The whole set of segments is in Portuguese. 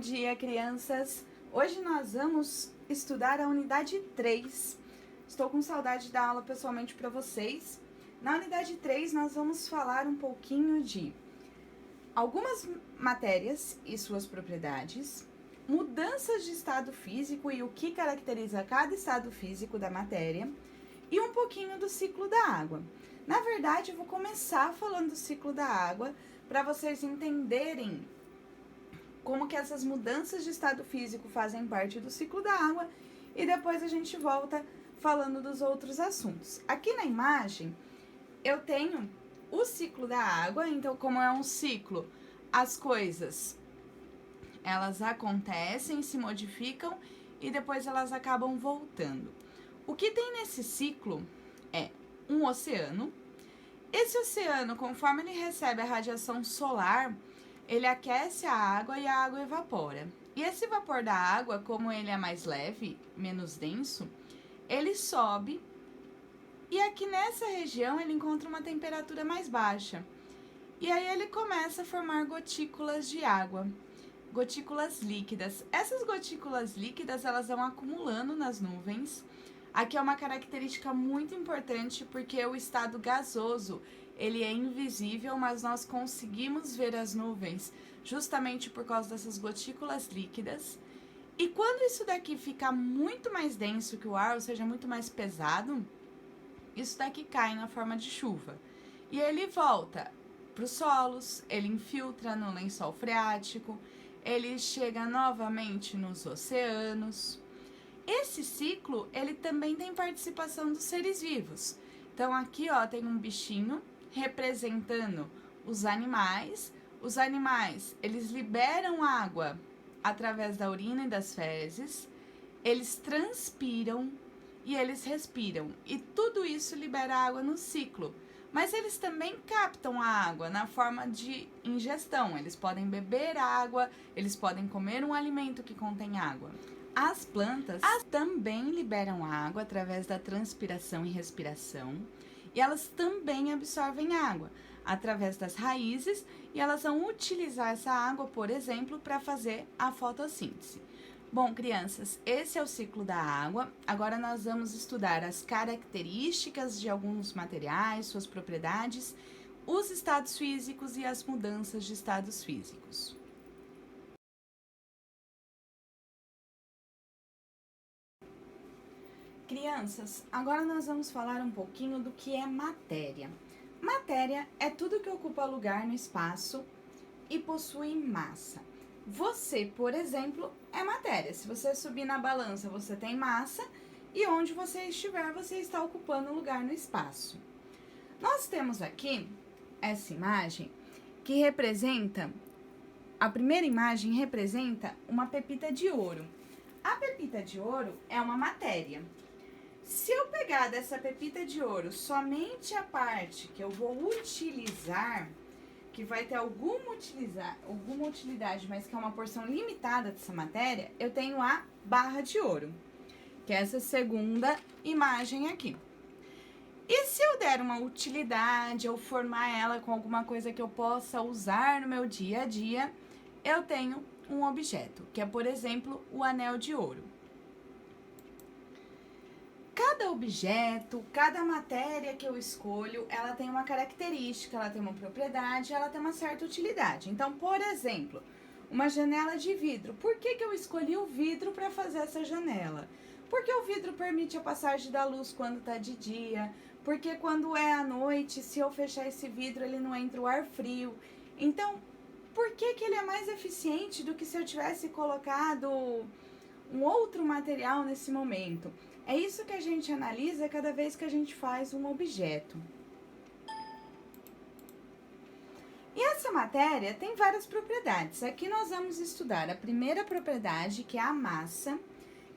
dia, crianças! Hoje nós vamos estudar a unidade 3. Estou com saudade da aula pessoalmente para vocês. Na unidade 3 nós vamos falar um pouquinho de algumas matérias e suas propriedades, mudanças de estado físico e o que caracteriza cada estado físico da matéria e um pouquinho do ciclo da água. Na verdade, eu vou começar falando do ciclo da água para vocês entenderem como que essas mudanças de estado físico fazem parte do ciclo da água e depois a gente volta falando dos outros assuntos. Aqui na imagem eu tenho o ciclo da água, então como é um ciclo, as coisas elas acontecem, se modificam e depois elas acabam voltando. O que tem nesse ciclo é um oceano. Esse oceano, conforme ele recebe a radiação solar, ele aquece a água e a água evapora. E esse vapor da água, como ele é mais leve, menos denso, ele sobe e aqui nessa região ele encontra uma temperatura mais baixa. E aí ele começa a formar gotículas de água, gotículas líquidas. Essas gotículas líquidas, elas vão acumulando nas nuvens. Aqui é uma característica muito importante porque o estado gasoso, ele é invisível, mas nós conseguimos ver as nuvens justamente por causa dessas gotículas líquidas. E quando isso daqui fica muito mais denso que o ar, ou seja, muito mais pesado, isso daqui cai na forma de chuva. E ele volta para os solos, ele infiltra no lençol freático, ele chega novamente nos oceanos. Esse ciclo, ele também tem participação dos seres vivos. Então, aqui, ó, tem um bichinho representando os animais. Os animais, eles liberam água através da urina e das fezes, eles transpiram e eles respiram. E tudo isso libera água no ciclo. Mas eles também captam a água na forma de ingestão. Eles podem beber água, eles podem comer um alimento que contém água. As plantas também liberam água através da transpiração e respiração, e elas também absorvem água através das raízes, e elas vão utilizar essa água, por exemplo, para fazer a fotossíntese. Bom, crianças, esse é o ciclo da água. Agora nós vamos estudar as características de alguns materiais, suas propriedades, os estados físicos e as mudanças de estados físicos. Crianças, agora nós vamos falar um pouquinho do que é matéria. Matéria é tudo que ocupa lugar no espaço e possui massa. Você, por exemplo, é matéria. Se você subir na balança, você tem massa e onde você estiver, você está ocupando lugar no espaço. Nós temos aqui essa imagem que representa, a primeira imagem representa uma pepita de ouro. A pepita de ouro é uma matéria. Se eu pegar dessa pepita de ouro somente a parte que eu vou utilizar, que vai ter alguma utilidade, mas que é uma porção limitada dessa matéria, eu tenho a barra de ouro, que é essa segunda imagem aqui. E se eu der uma utilidade, ou formar ela com alguma coisa que eu possa usar no meu dia a dia, eu tenho um objeto, que é, por exemplo, o anel de ouro. Cada objeto, cada matéria que eu escolho, ela tem uma característica, ela tem uma propriedade, ela tem uma certa utilidade. Então, por exemplo, uma janela de vidro. Por que eu escolhi o vidro para fazer essa janela? Porque o vidro permite a passagem da luz quando está de dia, porque quando é à noite, se eu fechar esse vidro, ele não entra o ar frio. Então, por que ele é mais eficiente do que se eu tivesse colocado um outro material nesse momento? É isso que a gente analisa cada vez que a gente faz um objeto. E essa matéria tem várias propriedades. Aqui nós vamos estudar a primeira propriedade, que é a massa,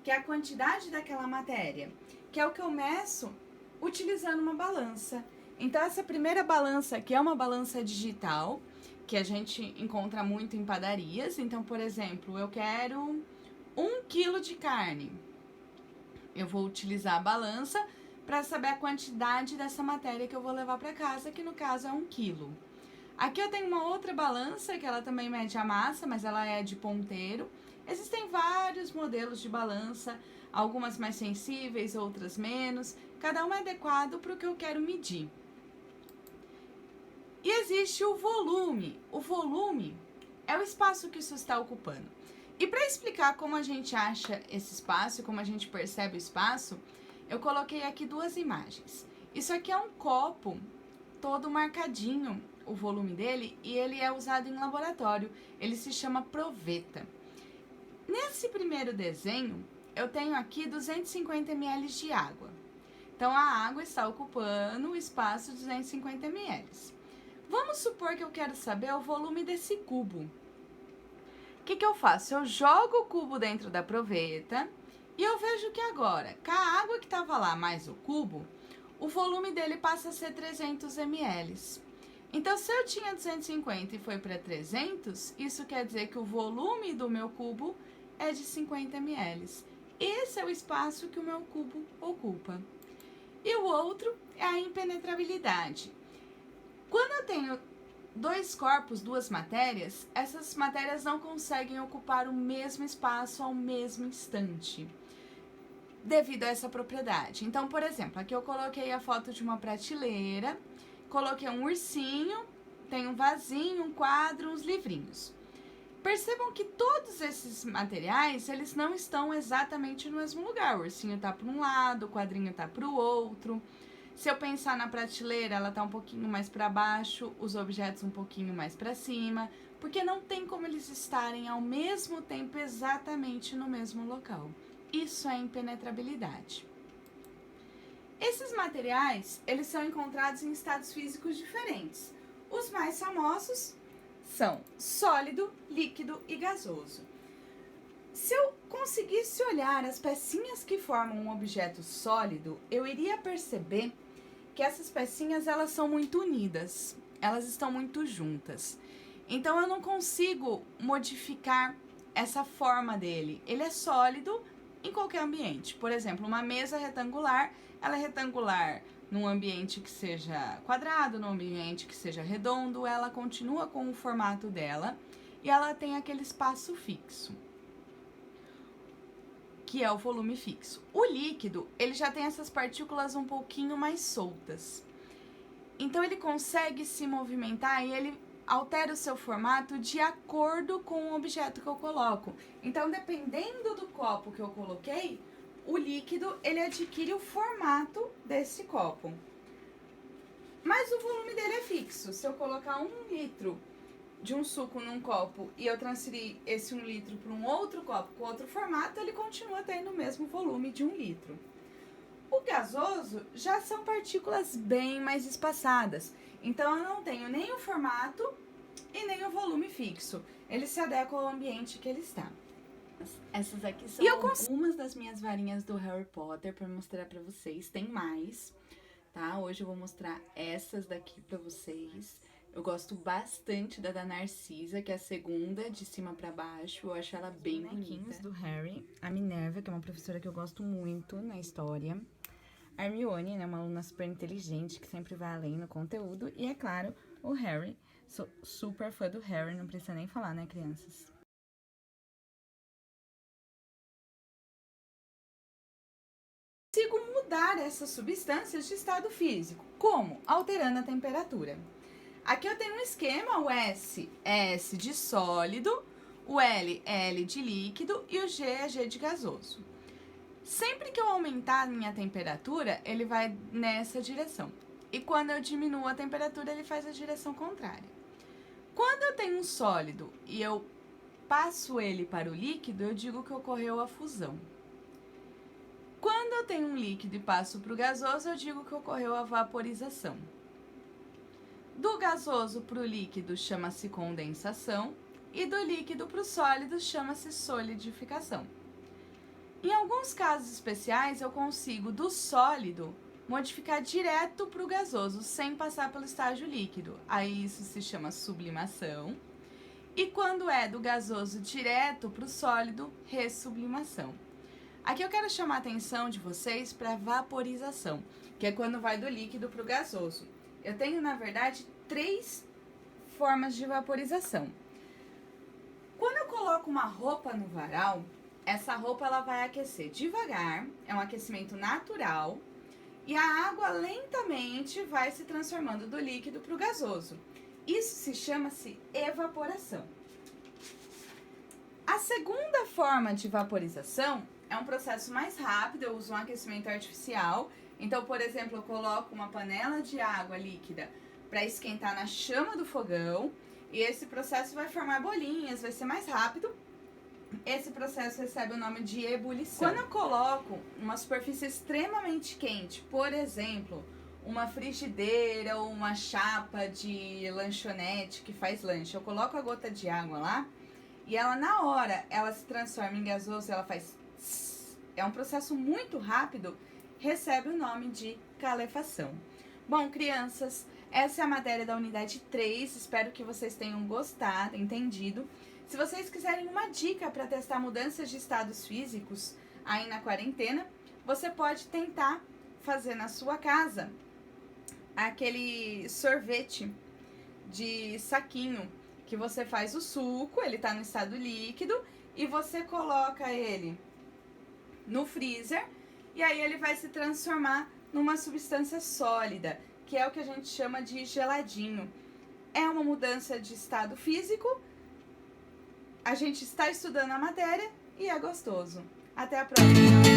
que é a quantidade daquela matéria, que é o que eu meço utilizando uma balança. Então, essa primeira balança aqui é uma balança digital, que a gente encontra muito em padarias. Então, por exemplo, eu quero 1 quilo de carne. Eu vou utilizar a balança para saber a quantidade dessa matéria que eu vou levar para casa, que no caso é 1 quilo. Aqui eu tenho uma outra balança, que ela também mede a massa, mas ela é de ponteiro. Existem vários modelos de balança, algumas mais sensíveis, outras menos. Cada uma é adequado para o que eu quero medir. E existe o volume. O volume é o espaço que isso está ocupando. E para explicar como a gente acha esse espaço, como a gente percebe o espaço, eu coloquei aqui duas imagens. Isso aqui é um copo todo marcadinho, o volume dele, e ele é usado em laboratório. Ele se chama proveta. Nesse primeiro desenho, eu tenho aqui 250 ml de água. Então, a água está ocupando o espaço de 250 ml. Vamos supor que eu quero saber o volume desse cubo. O que eu faço? Eu jogo o cubo dentro da proveta e eu vejo que agora, com a água que estava lá mais o cubo, o volume dele passa a ser 300 ml. Então, se eu tinha 250 e foi para 300, isso quer dizer que o volume do meu cubo é de 50 ml. Esse é o espaço que o meu cubo ocupa. E o outro é a impenetrabilidade. Quando eu tenho dois corpos, duas matérias, essas matérias não conseguem ocupar o mesmo espaço ao mesmo instante, devido a essa propriedade. Então, por exemplo, aqui eu coloquei a foto de uma prateleira, coloquei um ursinho, tem um vasinho, um quadro, uns livrinhos. Percebam que todos esses materiais, eles não estão exatamente no mesmo lugar. O ursinho tá para um lado, o quadrinho tá para o outro. Se eu pensar na prateleira, ela tá um pouquinho mais para baixo, os objetos um pouquinho mais para cima, porque não tem como eles estarem ao mesmo tempo exatamente no mesmo local. Isso é impenetrabilidade. Esses materiais, eles são encontrados em estados físicos diferentes. Os mais famosos são sólido, líquido e gasoso. Se eu conseguisse olhar as pecinhas que formam um objeto sólido, eu iria perceber que essas pecinhas, elas são muito unidas, elas estão muito juntas. Então, eu não consigo modificar essa forma dele. Ele é sólido em qualquer ambiente. Por exemplo, uma mesa retangular, ela é retangular num ambiente que seja quadrado, num ambiente que seja redondo, ela continua com o formato dela e ela tem aquele espaço fixo, que é o volume fixo. O líquido, ele já tem essas partículas um pouquinho mais soltas. Então, ele consegue se movimentar e ele altera o seu formato de acordo com o objeto que eu coloco. Então, dependendo do copo que eu coloquei, o líquido, ele adquire o formato desse copo. Mas o volume dele é fixo. Se eu colocar 1 litro de um suco num copo e eu transferir esse 1 litro para um outro copo com outro formato, ele continua tendo o mesmo volume de 1 litro. O gasoso já são partículas bem mais espaçadas. Então, eu não tenho nem o formato e nem o volume fixo. Ele se adequa ao ambiente que ele está. Essas aqui são algumas das minhas varinhas do Harry Potter para mostrar para vocês. Tem mais, tá? Hoje eu vou mostrar essas daqui para vocês. Eu gosto bastante da Narcisa, que é a segunda, de cima para baixo. Eu acho ela bem bonita. Do Harry, a Minerva, que é uma professora que eu gosto muito na história. A Hermione, né, uma aluna super inteligente, que sempre vai além no conteúdo. E, é claro, o Harry. Sou super fã do Harry, não precisa nem falar, né, crianças? Consigo mudar essas substâncias de estado físico. Como? Alterando a temperatura. Aqui eu tenho um esquema, o S é S de sólido, o L é L de líquido e o G é G de gasoso. Sempre que eu aumentar a minha temperatura, ele vai nessa direção. E quando eu diminuo a temperatura, ele faz a direção contrária. Quando eu tenho um sólido e eu passo ele para o líquido, eu digo que ocorreu a fusão. Quando eu tenho um líquido e passo para o gasoso, eu digo que ocorreu a vaporização. Do gasoso para o líquido chama-se condensação e do líquido para o sólido chama-se solidificação. Em alguns casos especiais, eu consigo, do sólido, modificar direto para o gasoso, sem passar pelo estágio líquido. Aí isso se chama sublimação. E quando é do gasoso direto para o sólido, ressublimação. Aqui eu quero chamar a atenção de vocês para a vaporização, que é quando vai do líquido para o gasoso. Eu tenho, na verdade, 3 formas de vaporização. Quando eu coloco uma roupa no varal, essa roupa ela vai aquecer devagar, é um aquecimento natural, e a água lentamente vai se transformando do líquido para o gasoso. Isso se chama-se evaporação. A segunda forma de vaporização é um processo mais rápido, eu uso um aquecimento artificial. Então, por exemplo, eu coloco uma panela de água líquida para esquentar na chama do fogão, e esse processo vai formar bolinhas, vai ser mais rápido. Esse processo recebe o nome de ebulição. Quando eu coloco uma superfície extremamente quente, por exemplo, uma frigideira ou uma chapa de lanchonete que faz lanche, eu coloco a gota de água lá e ela na hora ela se transforma em gasoso, ela faz tss, é um processo muito rápido, recebe o nome de calefação. Bom, crianças, essa é a matéria da unidade 3, espero que vocês tenham gostado, entendido. Se vocês quiserem uma dica para testar mudanças de estados físicos aí na quarentena, você pode tentar fazer na sua casa aquele sorvete de saquinho, que você faz o suco, ele tá no estado líquido, e você coloca ele no freezer, e aí ele vai se transformar numa substância sólida, que é o que a gente chama de geladinho. É uma mudança de estado físico, a gente está estudando a matéria e é gostoso. Até a próxima!